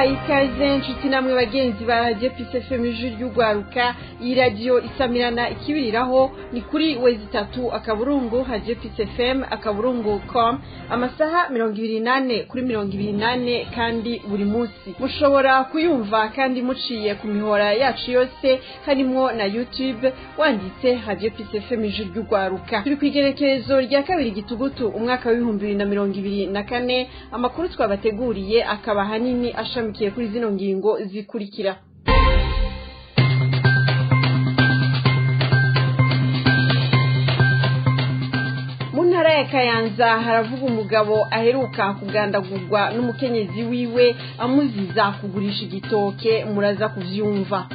ndabahaye ikaze nshuti namwe bagenzi ba Radio Peace FM ijwi ry'ugwaruka. Iyi radio isamirana ikibiriraho ni kuri wezi 3 akaburungu Radio Peace FM akaburungu.com amasaha 28 kuri 28 kandi buri munsi mushobora kuyumva kandi muciye ku mihora yacu yose harimo na YouTube wanditse Radio Peace FM ijwi ry'ugwaruka. Turi kwigerekezo rya kabiri gitugutu umwaka wa 2024 amakuru twabateguriye akaba hanini ashamikiye kuri zino ngingo zikurikira. Mu ntara ya Kayanza haravuga umugabo aheruka kugandagurwa n'umukenyezi wiwe amuziza kugurisha igitoke, muraza kuvyumva.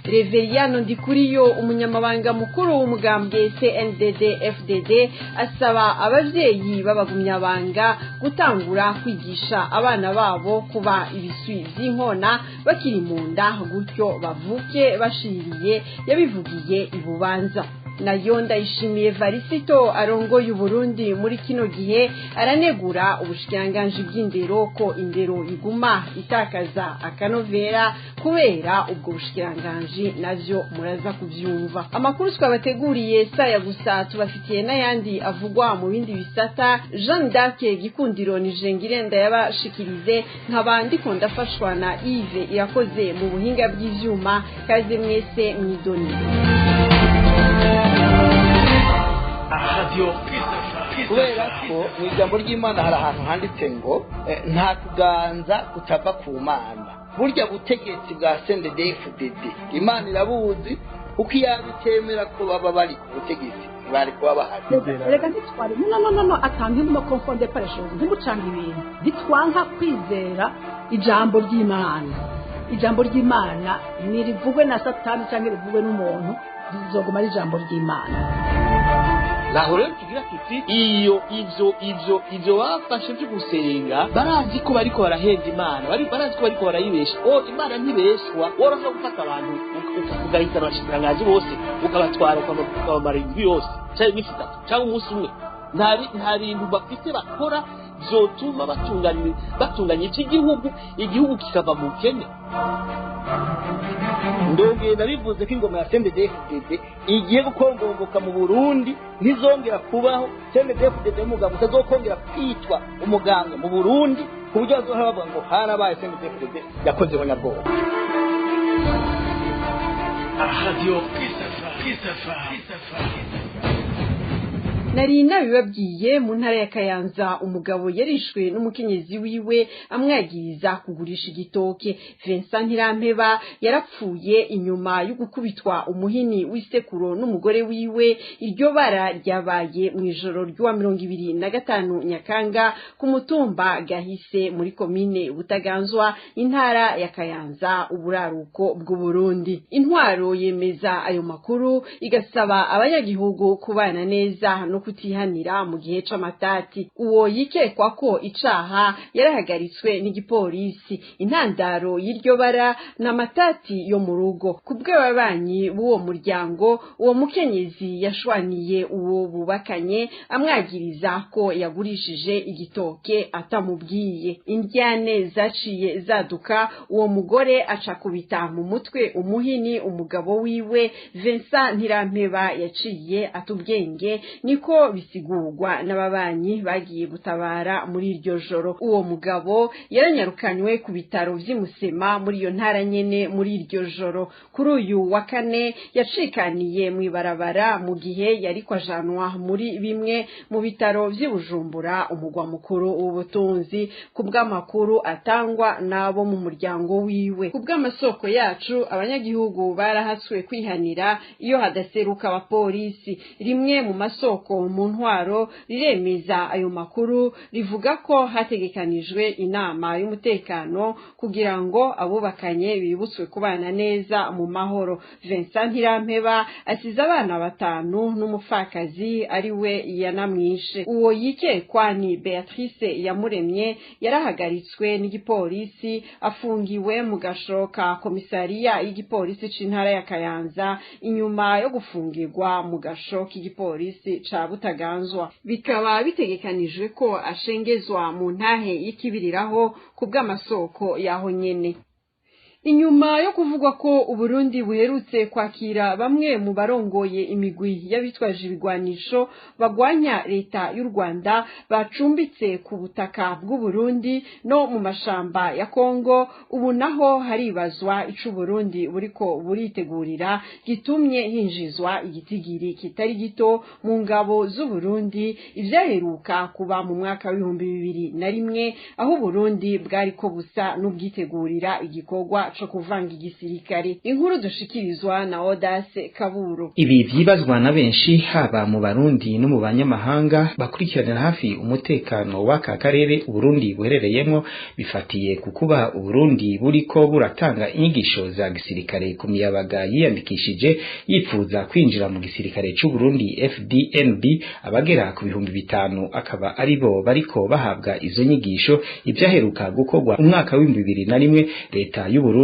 Reveriyano Ndikuriyo umunyamabanga mukuru w'umugambwe CNDD-FDD asaba abavyeyi b'abagumyabanga gutangura kwigisha abana babo kuba ibiswi vy'inkona bakiri mu nda gutyo bavuke bashiriye, yabivugiye ibubanza. Nayo Ndayishimiye Varisito arongoye Uburundi muri kino gihe aranegura ubushikiranganji bw'indero ko indero iguma itakaza akanovera kubera ubwo bushikiranganji, navyo muraza kuvyumva. Amakuru twabateguriye saya gusa tubafitiye n'ayandi avugwa mu bindi bisata. Jean d'Arc Gikundiro Nijengirenda yabashikirize nk'abandi ko ndafashwa na Yves irakoze mu buhinga bw'ivyuma. Kaze mwese mwidoni. Kubera ko mu ijambo ry'Imana hari ahantu handitse ngo nta kuganza kutava ku Mana. Burya butegetsi bwa CNDD-FDD Imana irabuzi, uko yabitemera ko baba bari ku butegetsi bari kuba bahari. Reka ntitware no atange no confonder par chose ntimucanga ibintu bitwanka kwizera ijambo ry'Imana. Ijambo ry'Imana nirivugwe na Satani cyangwa rivugwe n'umuntu, rizoguma ari ijambo ry'Imana. Naho rero tugira tuti ivyo bafashe byo gusenga barazi ko bariko barahenda Imana, barazi ko bariko barayibesha. Imana ntibeshwa, woroha gufata abantu ugahita abashikirangazi bose ukabatwara ukabamara indwi yose cyangwa iminsi 3 cyangwa umunsi umwe. Nta bintu bafite bakora vyotuma batunganya iki igihugu kikava mu kene. Ndongera bivuze ko ingoma ya CNDD-FDD igiye gukongomboka mu Burundi, ntizongera kubaho. CNDD-FDD umugabo utazokongera kwitwa umuganga mu Burundi, ku buryo bazohora bavuga ngo harabaye CNDD-FDD yakozeho nyabwoba. Radio Peace. Nari nabibabwiye mu ntara ya Kayanza umugabo yarishwe n'umukenyezi wiwe amwagiriza kugurisha igitoke. Vincent Ntirampeba yarapfuye inyuma yo gukubitwa umuhini w'isekuro n'umugore wiwe. Iryo bara ryabaye mu ijoro ry'uwa 25 Nyakanga ku mutumba Gahise muri komine Butaganzwa intara ya Kayanza uburaruko bw'u Burundi. Intwaro yemeza ayo makuru igasaba abanyagihugu kubana neza no kutihanira mu gihe c'amatati. Uwo yikekwa ko icaha yarahagaritswe n'igipolisi. Intandaro y'iryo bara n'amatati yo mu rugo. Kubwe babanyi b'uwo muryango, uwo mukenyezi yashwaniye uwo bubakanye amwagiriza ko yagurishije igitoke atamubwiye. Indyane zaciye zaduka, uwo mugore aca kubita mu mutwe umuhini umugabo wiwe. Vincent Ntirampeba yaciye atubwenge, niko bisigurwa n'ababanyi bagiye gutabara muri iryo joro. Uwo mugabo yaranyarukanywe ku bitaro vy'Imusema muri iyo ntara nyene muri iryo joro. Kuri uyu wa kane yacikaniye mu ibarabara mu gihe yari kwajanwa muri bimwe mu bitaro vy'Ibujumbura umugwa mukuru w'ubutunzi, kubw'amakuru atangwa nabo mu muryango wiwe. Kubw'amasoko yacu abanyagihugu barahatswe kwihanira iyo hadaseruka abapolisi. Rimwe mu masoko mu ntwaro riremeza ayo makuru, rivuga ko hategekanijwe inama y'umutekano kugira ngo abubakanye bibutswe kubana neza mu mahoro. Vincent Ntirampeba asize abana 5 n'umupfakazi ari we yanamwishe. Uwo yikekwa ni Beatrice Yamuremye yarahagaritswe n'igipolisi afungiwe mu gashoka komisariya y'igipolisi c'intara ya Kayanza inyuma yo gufungirwa mu gashoka igipolisi ca Butaganzwa bikaba bitegekanijwe ko ashengezwa mu ntahe y'ikibiriraho ku bw'amasoko yaho nyene. Inyuma yo kuvugwa ko Uburundi buherutse kwakira bamwe mu barongoye imigwi y'abitwaje ibigwanisho bagwanya leta y'u Rwanda bacumbitse ku butaka bw'u Burundi no mu mashamba ya Kongo, ubu naho haribazwa ico Burundi buriko buritegurira gitumye hinjizwa igitigiri kitari gito mu ngabo z'u Burundi ivyaheruka kuba mu mwaka w'2001 aho Burundi bwariko busa n'ubwitegurira igikorwa co kuvanga igisirikare. Inkuru dushikirizwa na Odase Kaburo. Ibi vyibazwa na benshi haba mu Barundi no mu banyamahanga bakurikiranira hafi umutekano w'aka karere Uburundi buherereyemo, bifatiye kukuba Uburundi buriko buratanga inyigisho za gisirikare ku miyabaga yiyandikishije yifuza kwinjira mu gisirikare c'u Burundi FDNB abagera ku 5,000 akaba aribo bariko bahabwa izo nyigisho. Ivyaheruka gukorwa umwaka w'2001 leta y'u Burundi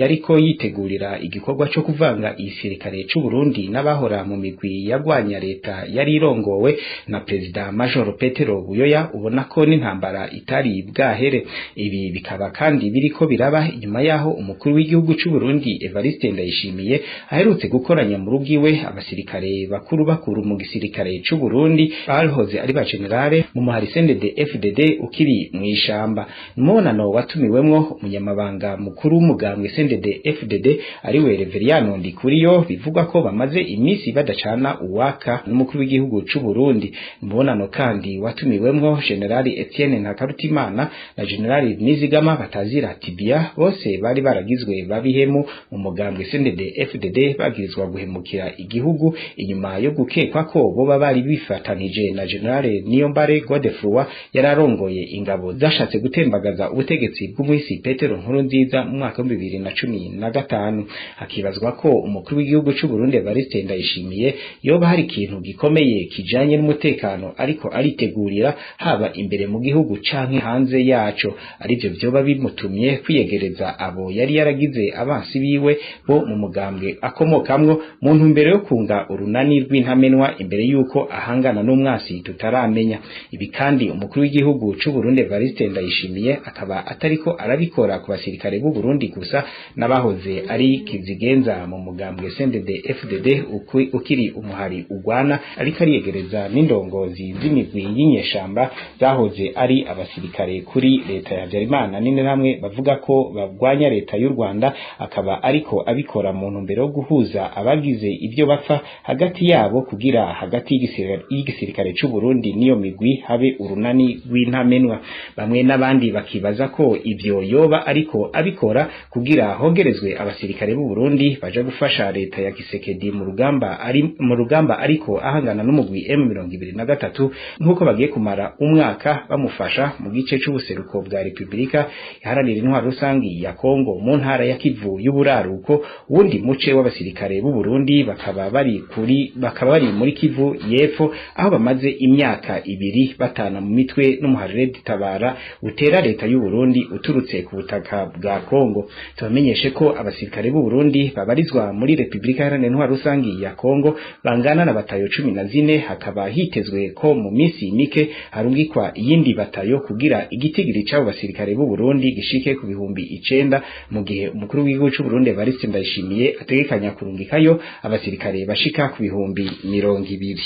yariko yitegurira igikorwa cyo kuvanga igisirikare c'u Burundi n'abahora mu migwi yagwanya leta yari irongowe na President Major Petero Buyoya, ubona ko n'intambara itari bwahere. Ibi bikaba kandi biriko biraba inyuma yaho umukuru w'igihugu c'u Burundi Evariste Ndayishimiye aherutse gukoranya mu rugiwe abasirikare bakuru mu gisirikare c'u Burundi bahoze ari ba generale mu muhari CNDD-FDD ukiri mu ishamba. Umunano watumiwemwo umunyamabanga mukuru w'umugambwe CNDD-FDD ariwe Reveriyano Ndikuriyo, bivugwa ko bamaze imisi badacana uwaka n'umukuru w'igihugu c'u Burundi. Umunano kandi watumiwemwo Generali Etienne Ntakarutimana na Generali Nizigama Batazira Tibia, bose bari baragizwe babihemu mu mugambwe CNDD-FDD bagirizwa guhemukira igihugu inyuma yo gukekwa ko boba bari bifatanije na Generale Niyombare Godefroid yararongoye ingabo zashatse gutembagaza ubutegetsi bw'umuhisi Petero Nkurunziza mu mwaka wa 2015. Hakibazwa ko umukuru w'igihugu c'u Burundi Evariste Ndayishimiye yoba hari ikintu gikomeye kijanye n'umutekano ariko aritegurira haba imbere mu gihugu canke hanze yaco, arivyo vyoba bimutumye kwiyegereza abo yari yaragize abansi biwe bo mu mugambwe akomokamwo mu ntumbero yo kunga urunani rw'intamenwa imbere yuko ahangana n'umwasi tutaramenya. Ibi kandi umukuru w'igihugu c'u Burundi Evariste Ndayishimiye akaba atariko arabikora ku basirikare b'u Burundi gusa n'abahoze ari kizigenza mu mugambwe CNDD-FDD ukiri umuhari ugwana, ariko ariyegereza n'indongozi z'imigwi y'inyeshamba zahoze ari abasirikare kuri leta ya Habyarimana nine namwe bavuga ko bagwanya leta y'u Rwanda, akaba ariko abikora mu ntumbero yo guhuza abagize ibyo bapfa hagati yabo kugira hagati y'igisirikare c'u Burundi niyo migwi habe urunani rw'intamenwa. Bamwe n'abandi bakibaza ko ibyo yoba ariko abikora kugira hogerezwe abasirikare b'u Burundi baje gufasha leta ya Kisekedi mu rugamba ariko ahangana n'umugwi M23, nkuko bagiye kumara umwaka bamufasha mu gice c'ubuseruko bwa Republika iharanira intwaro rusangi ya Kongo mu ntara ya Kivu y'uburaruko. Wundi muce w'abasirikare b'u Burundi bakaba bari muri Kivu y'epfo aho bamaze imyaka 2 batana mu mitwe n'umuharire ditabara utera leta y'u Burundi uturutse ku butaka bwa Kongo. Tubamenyeshe ko abasirikare b'u Burundi babarizwa muri Republika iharanira intwaro rusangi ya Kongo bangana na batayo 14. Hakaba hitezwe ko mu misi mike harungikwa iyindi batayo kugira igitigiri c'abo basirikare b'u Burundi gishike ku 9,000 mu gihe umukuru w'igihugu c'u Burundi Evariste Ndayishimiye ategekanya kurungikayo abasirikare bashika ku 20,000.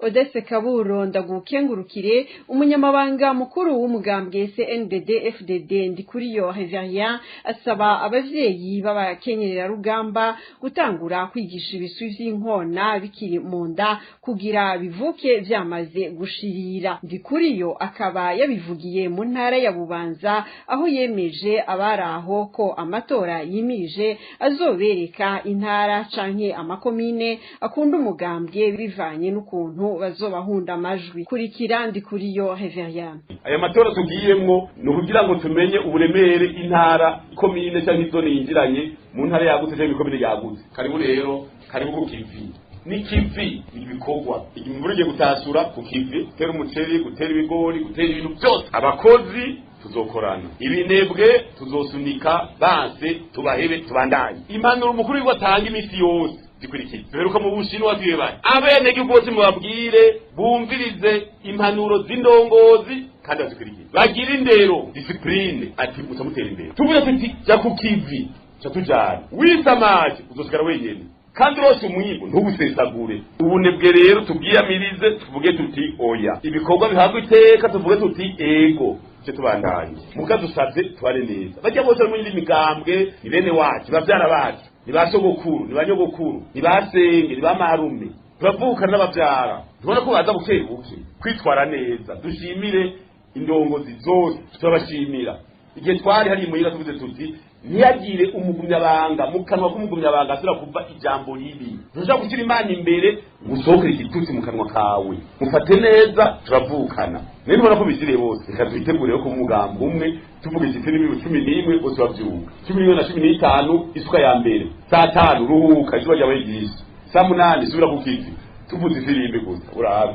Odese Kaburo ndagukengurukire. Umunyamabanga mukuru w'umugambwe CNDD-FDD Ndikuriyo Reverien asaba abavyeyi b'abakenyerera rugamba gutangura kwigisha ibiswi vy'inkona bikiri mu nda kugira bivuke vyamaze gushirira. Ndikuriyo akaba yabivugiye mu ntara ya Bubanza aho yemeje abaraho ko amatora yimirije azobereka intara canke amakomine akunda umugambwe bivanye n'ukuntu bazobahunda amajwi. Kurikira Ndikuriyo Reverien. Aya matora tugiyemwo no kugira ngo tumenye uburemere intara komine cyangwa izone yinjiranye mu ntara yagutse cyangwa ikomine yagutse. Karibu rero, karibu ku kivi. Ni kivi ibikorwa. Imvurije gutasura ku kivi, gutera umuceri, gutera ibigori, gutera ibintu byose. Abakozi tuzokorana. Ibinebwe tuzosunika banse tubahebe tubandanye. Impanuro umukuru w'atanga imisi yose zikurikira duheruka mu Bushinwa bw'ibanye abenegihugu bose mubabwire bumvirize impanuro z'indongozi kandi bazikurikira bagira indero discipline ati mutamutera imbere tuvuze tuti ja ku kivi ca tujana wisamaje uzosigara wenyene kandi rose umwibu ntubusesagure ubunebwe rero tubwiyamirize tuvuge tuti oya ibikorwa bihabwa iteka tuvuge tuti ego cyo tubandanye mukadusabye tubare neza bajya bose mu yindi migambwe ni bene wacu bavyara bacu ni basogokuru ni banyogokuru ni basenge ni bamarume turavuka n'abavyara tubona ko baza bukebuke kwitwara neza dushimire indongozi zose turabashimira igihe twari hari muhira tuvuze tuti ntiyagire umugumyabanga mu kanwa k'umugumyabanga asira kuva ijambo ribi ntuja gushyira imana imbere musokere igitutsi mu kanwa kawe mufate neza turavukana none ubona ko bizire bose reka twitegure ko umugambo umwe tuvuga igiti n'ibiro 11 bose bavyuka 10:15 isuka ya mbere saa 5 ruhuka izuba ryabayigisha saa 8 subira ku kizi tuvuze ifirimbi gusa urabe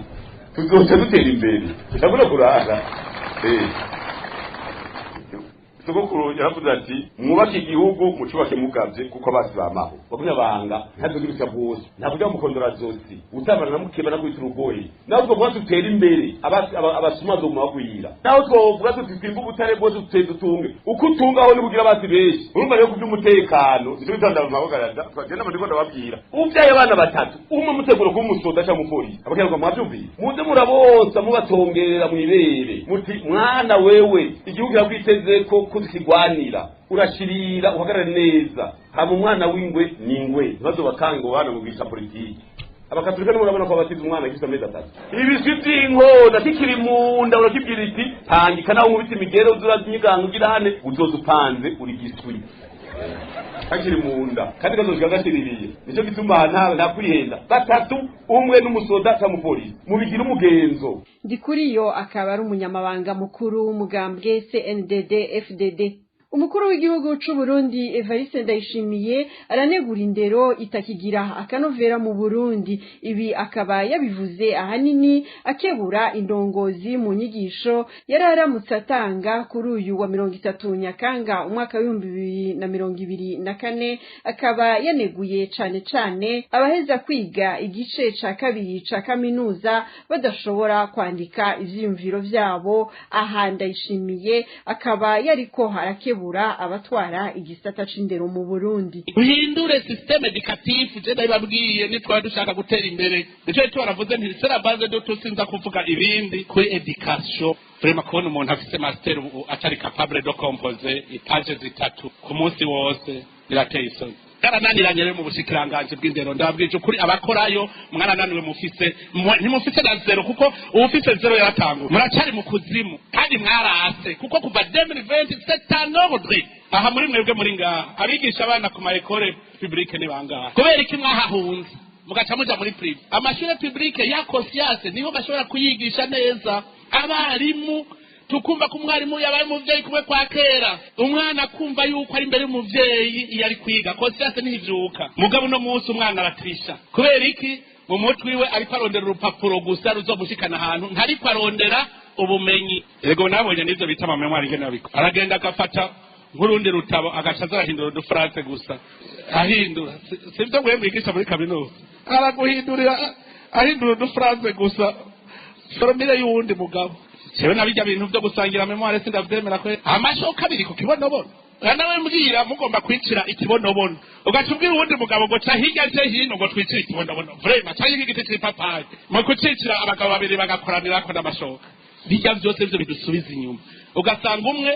tuzoce dutera imbere ndabona kurara sogokuru yaravuze ati mwubake igihugu mucubake mugavye kuko abasi bamaho bakunyabanga ntazogirusha bwose ntakuja mukondora zosi utabana na mukeba na kwita urugoyi naho twovuga tutera imbere abasuma zo mwagwira naho twovuga tutwimba ubutare bwose tuteye dutunge uko utungaho ni kugira abasi benshi urumva rero kuby'umutekano ivyo bitanda mu mabogarada twagenda mu ndiko ndababwira uvyaye abana batatu umwe muteguro ko umusoda cyangwa umupolisi abakerwa mwavyumviye muze murabosa mubatongerera mwibere muti mwana wewe igihugu yakwiteze ko kuzikigwanira urashirira uhagarara neza hama umwana w'ingwe n'ingwe ntibazo bakango bana mu bita politiki abakaturika n'urabona ko abatiza umwana gisa meza atatu ibisi by'inkona kikiri munda urakibwira iti tangika naho mu biti migero uzurazimiganga ugira hane uzoza upanze uri gisuri kakiri munda kandi kazoshika gashiririye nico gituma nta kwihenda batatu umwe n'umusoda cyangwa umupolisi mubigira umugenzo Ndikuriyo akaba ari umunyamabanga mukuru w'umugambwe CNDD FDD. Umukuru w'igihugu c'u Burundi Evariste Ndayishimiye aranegura indero itakigira akanovera mu Burundi. Ibi akaba yabivuze ahanini akebura indongozi mu nyigisho yararamutse atanga kuri uyu wa 30 Nyakanga umwaka wa 2024. Akaba yaneguye cane abaheza kwiga igice ca kabiri ca kaminuza badashobora kwandika ivyiyumviro vyabo. Aha Ndayishimiye akaba yariko harakebura abatwara igisata c'indero mu Burundi. Uhindure systeme educatif je ndababwiye nitwa dushaka gutera imbere nico twaravuze nti sera base do tusinza kuvuga ibindi kuri education vraiment kubona umuntu afite master atari capable de composer ipage zitatu ku munsi wose birateye isoni karananiranye rero mu bushikiranganje bw'indero ndabwije kuri abakorayo mwarananiwe mufise ntimufise na zero kuko ufise zero yaratangwa muracari mu kuzimu kandi mwarase kuko kuva 2027 aha muri mwebwe muri ngaha abigisha abana ku maekole publique ni bangaha kubera iki mwahahunze mugaca muja muri prive amashure publique ya conscience niho bashobora kuyigisha neza abarimu tukumva ko umwarimu yabaye umuvyeyi kumwe kwa kera umwana kumva yuko ari imbere y'umuvyeyi yari kwiga conscience ntivyuka mugabo no munsi umwana aratrisha kubera iki mu mutwe wiwe ariko arondera urupapuro gusa ruzomushikana ahantu ntariko arondera ubumenyi yego nabonye nivyo bita ama memoire ngene nabiko aragenda agafata nk'urundi rutabo agacaza arahindura udufrase gusa ahindura sivyo ngo mwigisha muri kaminuza araguhindurira ahindura udufrase gusa formule y'uwundi mugabo Sewe nabijya bintu byo gusangira memoire sindavyemera ko amashoka abiri ku kibonobono nawe mbwira mugomba kwicira ikibonobono ugatubwira uwundi mugabo ngo cahirya je hino ngo twicira ikibonobono vraiment cyayi igiti cy'ipapayi mu kucicira abagabo babiri bagakoranira ko n'amashoka bijya byose byo bidusubiza inyuma ugasanga umwe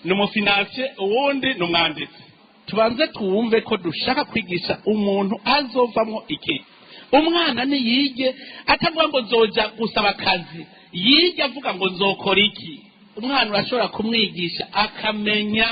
ni umufinansier uwundi ni umwanditsi tubanze tuwumve ko dushaka kwigisha umuntu azovamwo iki umwana ni yige atavuga ngo zoja gusaba akazi yige avuga ngo nzokora iki umwana urashobora kumwigisha akamenya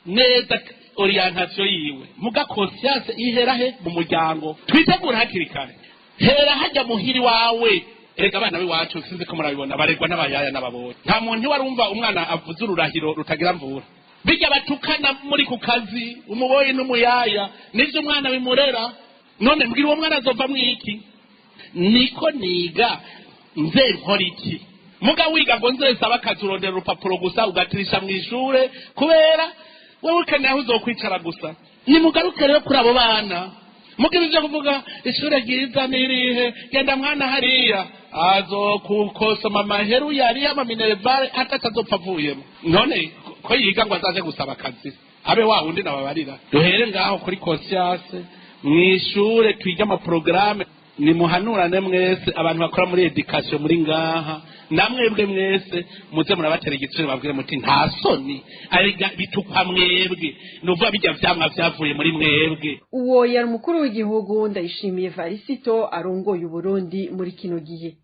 neza orientation yiwe muga conscience iherahe mu muryango twitegura hakiri kare hera hajya muhiri wawe erega abana biwacu sinzi ko murabibona baregwa n'abayaya n'ababonye nta muntu warumva umwana avuze ururahiro rutagira mvura bijya batukana muri ku kazi umuboyi n'umuyaya nivyo umwana bimurera none mbwira uwo mwana azova mwiki niko niga nze nkora iki muga wiga ngo nze saba katurondera urupapuro gusa ugatirisha mu ishure kubera wewe ukeneye aho uzokwicara gusa ni mugaruke rero kuri abo bana mugirije kuvuga ishure ryiza nirihe genda mwana hariya azokukosoma amaheru yari ama minervare atatazopfa avuyemo none ko yiga ngo azaje gusaba akazi abe wa wundi nababarira duhere ngaho kuri conscience mwishure twiga ama programme ni muhanurane mwese abantu bakora muri education muri ngaha namwebwe mwese muze murabatera igitsure babwire muti nta soni ariga bitukwa mwebwe nuva bijya vyamwa vyavuye muri mwebwe. Uwo yari umukuru w'igihugu Ndayishimiye Varisito arongoye Uburundi muri kino gihe.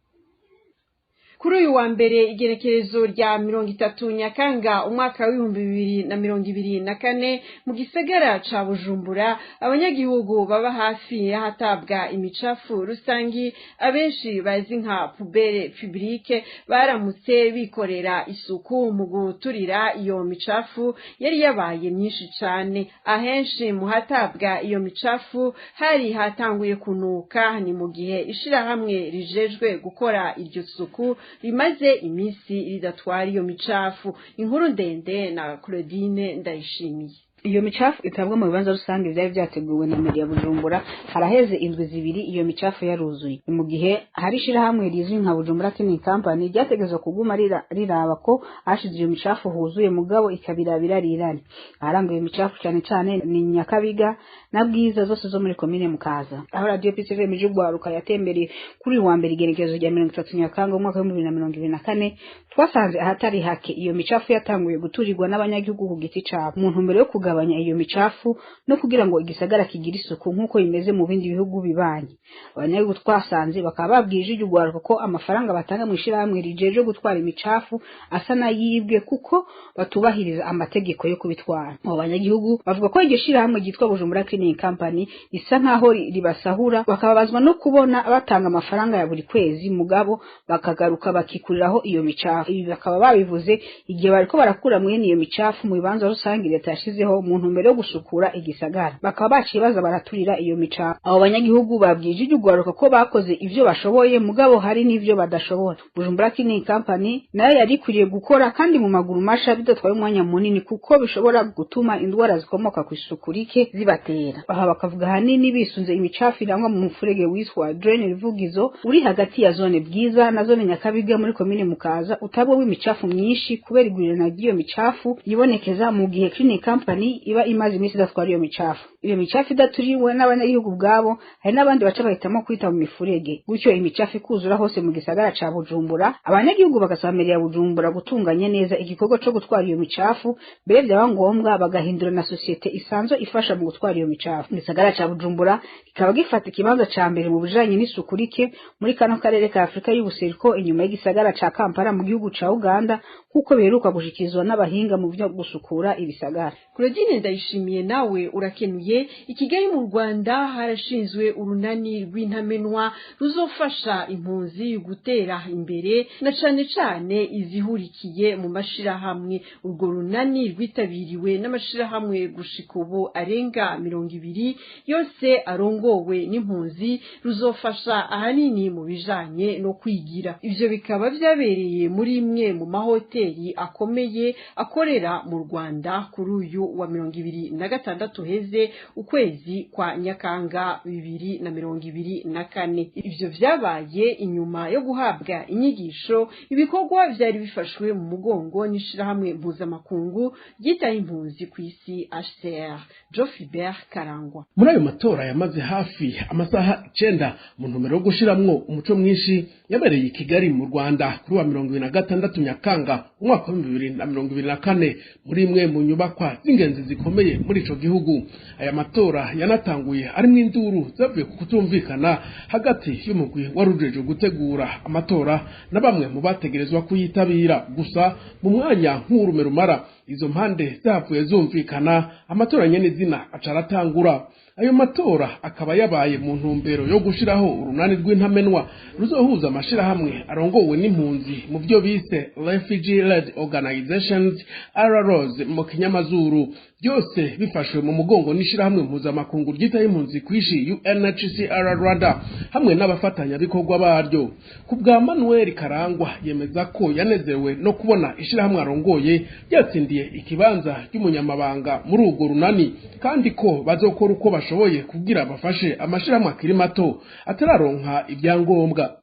Kuri uyu wa mbere igerekerezo rya 30 Nyakanga umwaka wa 2024 mu gisagara ca Bujumbura abanyagihugu baba hafi y'ahatabwa imicafu rusangi abenshi bazi nka poubelle publique baramutse bikorera isuku mu guturira iyo micafu yari yabaye myinshi cyane. Ahenshi mu hatabwa iyo micafu hari hatanguye kunuka, ni mu gihe ishirahamwe rijejwe gukora iryo suku rimaze imisi ridatwara iyo micafu. Inkuru ndende na Claudine Ndayishimiye. Iyo micafu itabwa mu bibanza rusange byari byateguwe na Media Bujumbura haraheze indwi zibiri iyo micafu yaruzuye. Mu gihe hari shirahamwe rizwi nka Bujumbura Cleaning Company ryategezwe kuguma riraba ko hashize iyo micafu huzuye mugabo ikabirabira rirane. Aharanguye iyo micafu cyane cyane ni Nyakabiga na Bwiza zose zo muri commune Mukaza. Aho Radio PCV Mijugwaruka yatembereye kuri wa mbere igerekezo rya 30 Nyakanga umwaka wa 2024 twasanze ahatari hake iyo micafu yatanguye guturirwa n'abanyagihugu ku giti cabo mu ntumbero yo kugabanya iyo micafu no kugira ngo igisagara kigira isuku nkuko imeze mu bindi bihugu bibanye. Abanyagihugu twasanze bakaba babwije ijugwaruka ko amafaranga batanga mu ishirahamwe rijeje gutwara imicafu asa nayibwe kuko batubahiriza amategeko yo kubitwara. Abo banyagihugu bavuga ko iryo shirahamwe ryitwa Bujumbura Cleaning Company isa nkaho ribasahura, bakababazwa no kubona batanga amafaranga ya buri kwezi mugabo bakagaruka bakikuriraho iyo micafu. Ibi bakaba babivuze igihe bariko barakura mwene iyo micafu mu bibanza rusange leta yashizeho mu ntumbero yo gusukura igisagara. Bakaba bacibaza baraturira iyo micafu. Abo banyagihugu babwije ijugwaruka ko bakoze ivyo bashoboye mugabo hari n'ivyo badashobora. Bujumbura Cleaning Company nayo yari kuriye gukora kandi mu maguru masha bidatwaye umwanya munini kuko bishobora gutuma indwara zikomoka ku isuku rike zibatera. Aha bakavuga hanini bisunze imicafu irangwa mu mufurege witwa Drain Ruvugizo uri hagati ya zone Bwiza na zone Nyakabiga muri commune Mukaza utabwo w'imicafu myinshi kubera igurana ry'iyo micafu yibonekeza mu gihe Cleaning Company iba imaze imisi idatwara iyo micafu. Iyo micafu idaturiwe n'abanyagihugu bwabo hari n'abandi baca bahitamo kwita mu mifurege, gutyo imicafu ikuzura hose mu gisagara ca Bujumbura. Abanyagihugu bagasaba Media Bujumbura gutunganya neza igikorwa cyo gutwara iyo micafu, mbere byaba ngombwa bagahindura na societe isanzwe ifasha mu gutwara iyo micafu. Gisagara ca Bujumbura kikaba gifata ikibanza ca mbere mu bijanye n'isuku rike muri kano karere ka Afrika y'ubuseruko inyuma y'igisagara ca Kampala mu gihugu ca Uganda kuko beruka gushikizwa n'abahinga mu byo gusukura ibisagara. Claudine Ndayishimiye nawe urakenuye. Ikigali mu Rwanda harashinzwe urunani rw'intamenwa ruzofasha impunzi gutera imbere na cane cane izihurikiye mu mashirahamwe. Urwo runani rwitabiriwe n'amashirahamwe gushika ubu arenga 200 yose arongowe n'impunzi, ruzofasha ahanini mu bijanye no kwigira. Ivyo bikaba vyabereye muri imwe mu mahoteli akomeye akorera mu Rwanda kuri uyu wa 2026 heze ukwezi kwa Nyakanga 2024. Ivyo vyabaye inyuma yo guhabwa inyigisho ibikorwa vyari bifashwe mu mugongo n'ishirahamwe mpuzamakungu ryitaye impunzi ku isi HCR. Jofibert Karangwa. Muri ayo matora yamaze hafi amasaha 9 mu ntumbero yo gushiramwo umuco mwinshi yabereye i Kigali mu Rwanda kuri wa 26 Nyakanga umwaka wa 2024 muri imwe mu nyubakwa z'ingenzi zikomeye muri ico gihugu. Aya matora yanatanguye ari mu induru zavuye ku kutumvikana hagati y'umugwi warujeje gutegura amatora na bamwe mu bategerezwa kuyitabira. Gusa mu mwanya nk'urume rumara izo mpande zavuye zumvikana, amatora nyene zina acaratangura. Ayo matora akaba yabaye mu ntumbero yo gushiraho urunani rw'intamenwa ruzohuza amashirahamwe arongowe n'impunzi mu byo bise Refugee Led Organizations RROs mu kinyamazuru, byose bifashwe mu mugongo n'ishirahamwe mpuzamakungu ryitaye impunzi kwishi UNHCR Rwanda hamwe n'abafatanya bikorwa baryo. Ku bwa Manuel Karangwa yemeza ko yanezerewe no kubona ishirahamwe arongoye yatsindiye ikibanza cy'umunyamabanga muri urwo runani kandi ko bazokora uko bashoboye kugira bafashe amashirahamwe akiri mato atararonka ibyangombwa.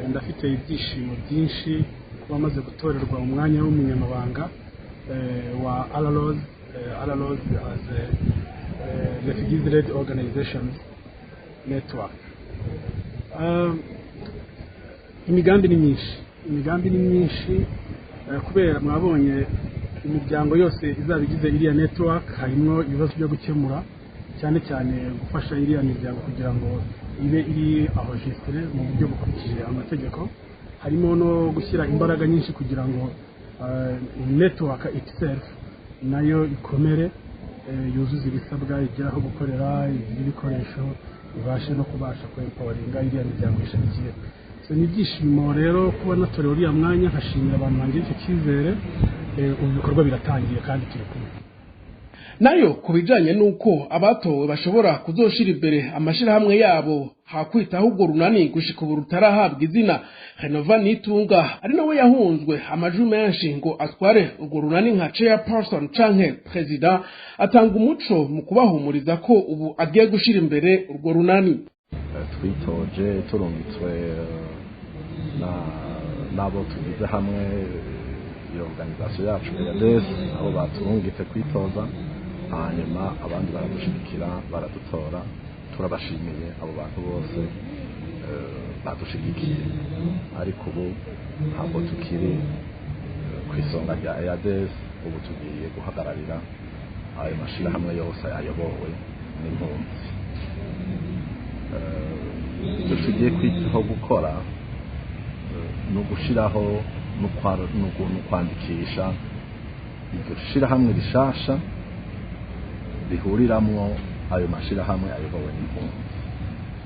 Ndafite ibyishimo byinshi kuba maze gutorerwa umwanya w'umunyamabanga wa Alalos as a refugee-led organizations network. Imigambi ni myinshi kubera mwabonye imiryango yose izabigize iriya network harimo ibibazo byo gukemura cyane cyane gufasha iriya miryango kugira ngo ibe iri enregistré mu buryo bukurikije amategeko, harimo no gushyira imbaraga nyinshi kugira ngo network itself nayo ikomere yuzuza ibisabwa igeraho gukorera ibikoresho ibashe no kubasha kwemporinga iriya miryango ishamikiye. Ni ibyishimo rero kuba natorewe uriya mwanya nkashimira abantu bangira icyo cyizere. Ubu bikorwa biratangiye kandi turi kumwe. Nayo kubijanye nuko abatowe bashobora kuzoshira imbere amashirahamwe yabo hakwitaho urwo runani gushika ubu rutarahabwa izina, Renova Nitunga ari nawe yahunzwe amajwi menshi ngo atware urwo runani nka chairperson canke president, atanga umuco mu kubahumuriza ko ubu agiye gushira imbere urwo runani. Twitoje turungitswe nabo tugize hamwe iyo organisation yacu EADS, abo baturungitse kwitoza, hanyuma abandi baradushigikira baradutora. Turabashimiye abo bantu bose badushigikiye, ariko ubu ntabwo tukiri ku isonga rya EADS. Ubu tugiye guhagararira ayo mashirahamwe yose ayobowe n'impunzi. Icyo tugiye kwitaho gukora ni ugushiraho no kwandikisha iryo shirahamwe rishasha rihuriramwo ayo mashirahamwe ayobowe n'impunzi.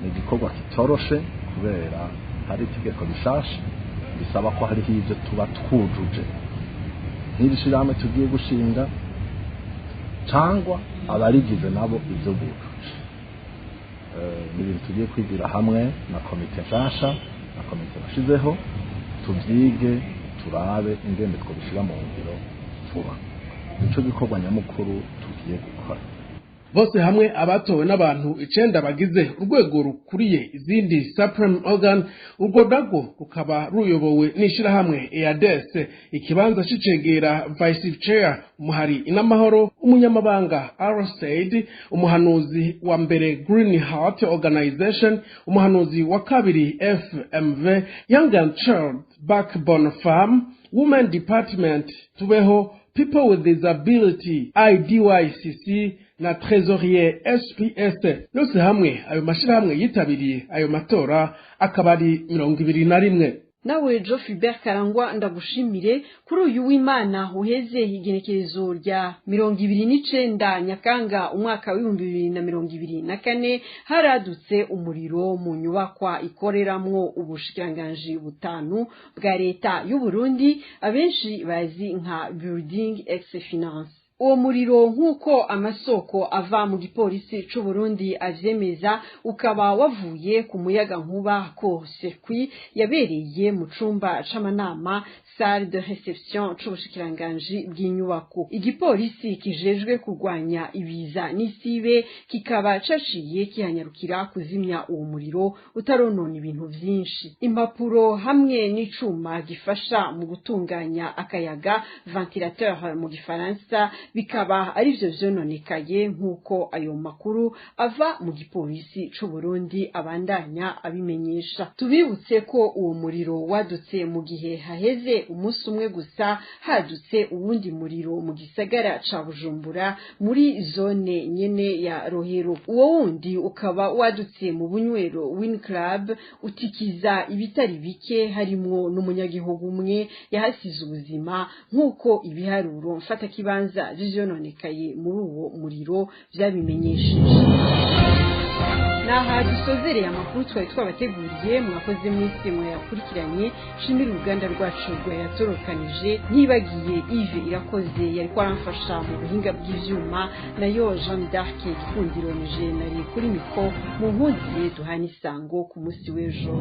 Ni igikorwa kitoroshe kubera hari itegeko rishasha bisaba ko hariho ibyo tuba twujuje nk'iri shirahamwe tugiye gushinga cyangwa abarigize nabo ibyo bujuje. Ni ibintu tugiye kwigira hamwe na komite nshasha na komite bashizeho, tubyige turabe ingende twobishira mu ngiro vuba. Nico gikorwa nyamukuru tugiye gukora. Bose hamwe abatowe n'abantu 9 bagize urwego rukuriye izindi supreme organ, urwo dago rukaba ruyobowe n'ishirahamwe EADS, ikibanza cicegera vice chair umuhari inamahoro, umunyamabanga RSAID, umuhanuzi wa mbere Green Heart Organization, umuhanuzi wa kabiri FMV, Young and Child Backbone Farm, Women Department, tubeho People with Disability IDYCC na Trésorier SPS. Yose hamwe ayo mashirahamwe yitabiriye ayo matora akabari 21. Nawe Jo Philbert Karangwa ndagushimire kuri uyu w'Imana uheze igenekerezo rya 29 Nyakanga umwaka wa 2024 haradutse umuriro mu nyubakwa ikoreramwo ubushikiranganji butanu bwa leta y'u Burundi abenshi bazi nka Building Ex Finance. Uwo muriro nk'uko amasoko ava mu gipolisi c'u Burundi avyemeza ukaba wavuye ku muyaga nkuba ko circuit yabereye mu cumba c'amanama salle de réception c'ubushikiranganji bw'inyubako. Igipolisi kijejwe kurwanya ibiza n'isibe kikaba caciye kihanyarukira kuzimya uwo muriro utaronona ibintu vyinshi. Impapuro hamwe n'icuma gifasha mu gutunganya akayaga ventilateur mu gifaransa bikaba ari byo vyononekaye nk'uko ayo makuru ava mu gipolisi c'u Burundi abandanya abimenyesha. Tubibutse ko uwo muriro wadutse mu gihe haheze umunsi umwe gusa hadutse uwundi muriro mu gisagara ca Bujumbura muri zone nyene ya Rohero. Uwo wundi ukaba wadutse mu bunywero Win Club utikiza ibitari bike, harimwo n'umunyagihugu umwe yahasize ubuzima nk'uko ibiharuro mfata kibanza vyononekaye muri uwo muriro vyabimenyesheje. Naha dusozereye amakuru twari twabateguriye, mwakoze mwese mwayakurikiranye. Shimira uruganda rwacu rwayatorokanije, ntibagiye Yves Irakoze yari kwaramfasha mu buhinga bw'ivyuma, nayo Jean d'Arc gifundironije nari kuri miko mu nkundiye duhana isango ku musi w'ejo.